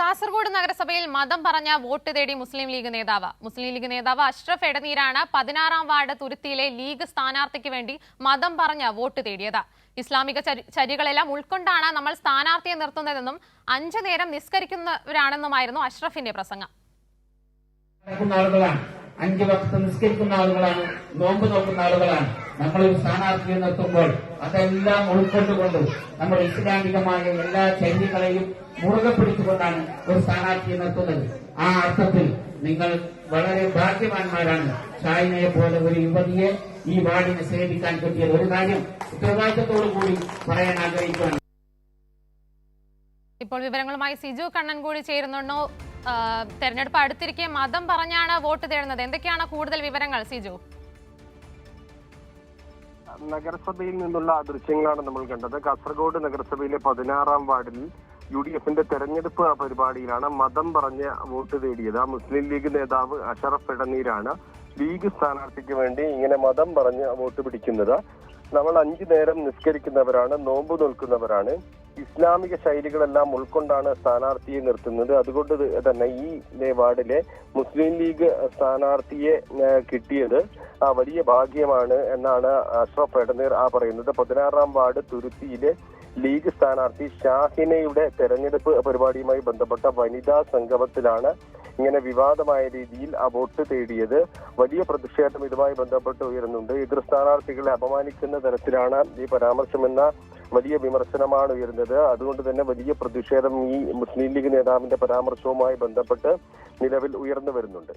കാസർഗോഡ് നഗരസഭയിൽ മതം പറഞ്ഞ വോട്ട് തേടി മുസ്ലിം ലീഗ് നേതാവ് അഷ്റഫ് എടനീരാണ് 16-ാം വാർഡ് തുരുത്തിയിലെ ലീഗ് സ്ഥാനാർത്ഥിക്ക് വേണ്ടി മതം പറഞ്ഞ വോട്ട് തേടിയത്. ഇസ്ലാമിക ചര്യകളെല്ലാം ഉൾക്കൊണ്ടാണ് നമ്മൾ സ്ഥാനാർത്ഥിയെ നിർത്തുന്നതെന്നും 5 നേരം നിസ്കരിക്കുന്നവരാണെന്നുമായിരുന്നു അഷ്റഫിന്റെ പ്രസംഗം. 5 വക്ത് നിസ്കരിക്കുന്ന ആളുകളാണ്, നോമ്പ് നോക്കുന്ന ആളുകളാണ്. നമ്മളൊരു സ്ഥാനാർത്ഥിയെ നിർത്തുമ്പോൾ അതെല്ലാം ഉൾക്കൊണ്ടുകൊണ്ട് നമ്മൾ ഇസ്ലാമികമായ എല്ലാ ചര്യകളെയും മുറുകെ പിടിച്ചുകൊണ്ടാണ് ഒരു സ്ഥാനാർത്ഥിയെ നിർത്തുന്നത്. ആ അർത്ഥത്തിൽ നിങ്ങൾ വളരെ ഭാഗ്യവാന്മാരാണ്. ഷാഹിനയെ പോലെ ഒരു യുവതിയെ ഈ വാർഡിനെ സേവിക്കാൻ പറ്റിയത്. ഒരു കാര്യം ഉത്തരവാദിത്തത്തോടു കൂടി പറയാൻ ആഗ്രഹിക്കുകയാണ്. ഇപ്പോൾ വിവരങ്ങളുമായി സിജു കണ്ണൻ കൂടി ചേരുന്നുണ്ടോ? തെരഞ്ഞെടുപ്പ് അടുത്തിരിക്കെ മതം പറഞ്ഞാണ് വോട്ട് തേടുന്നത്. എന്തൊക്കെയാണ് കൂടുതൽ വിവരങ്ങൾ സിജു? നഗരസഭയിൽ നിന്നുള്ള ദൃശ്യങ്ങളാണ് നമ്മൾ കണ്ടത്. കാസർഗോഡ് നഗരസഭയിലെ 16-ാം വാർഡിൽ UDFന്റെ തെരഞ്ഞെടുപ്പ് പരിപാടിയിലാണ് മതം പറഞ്ഞ് വോട്ട് തേടിയത്. മുസ്ലിം ലീഗ് നേതാവ് അഷ്റഫ് എടനീരാണ് ലീഗ് സ്ഥാനാർത്ഥിക്ക് വേണ്ടി ഇങ്ങനെ മതം പറഞ്ഞ് വോട്ട് പിടിക്കുന്നത്. നമ്മൾ 5 നേരം നിസ്കരിക്കുന്നവരാണ്, നോമ്പ് നോൽക്കുന്നവരാണ്, ഇസ്ലാമിക ശൈലികളെല്ലാം ഉൾക്കൊണ്ടാണ് സ്ഥാനാർത്ഥിയെ നിർത്തുന്നത്. അതുകൊണ്ട് തന്നെ ഈ വാർഡിലെ മുസ്ലിം ലീഗ് സ്ഥാനാർത്ഥിയെ കിട്ടിയത് വലിയ ഭാഗ്യമാണ് എന്നാണ് അഷ്റഫ് എടനീർ പറയുന്നത്. 16-ാം വാർഡ് തുരുത്തിയിലെ ലീഗ് സ്ഥാനാർത്ഥി ഷാഹിനയുടെ തെരഞ്ഞെടുപ്പ് പരിപാടിയുമായി ബന്ധപ്പെട്ട വനിതാ സംഗമത്തിലാണ് ഇങ്ങനെ വിവാദമായ രീതിയിൽ ആ വോട്ട് തേടിയത്. വലിയ പ്രതിഷേധം ഇതുമായി ബന്ധപ്പെട്ട് ഉയരുന്നുണ്ട്. എതിർ സ്ഥാനാർത്ഥികളെ അപമാനിക്കുന്ന തരത്തിലാണ് ഈ പരാമർശമെന്ന വലിയ വിമർശനമാണ് ഉയരുന്നത്. അതുകൊണ്ട് തന്നെ വലിയ പ്രതിഷേധം ഈ മുസ്ലിം ലീഗ് നേതാവിന്റെ പരാമർശവുമായി ബന്ധപ്പെട്ട് നിലവിൽ ഉയർന്നു വരുന്നുണ്ട്.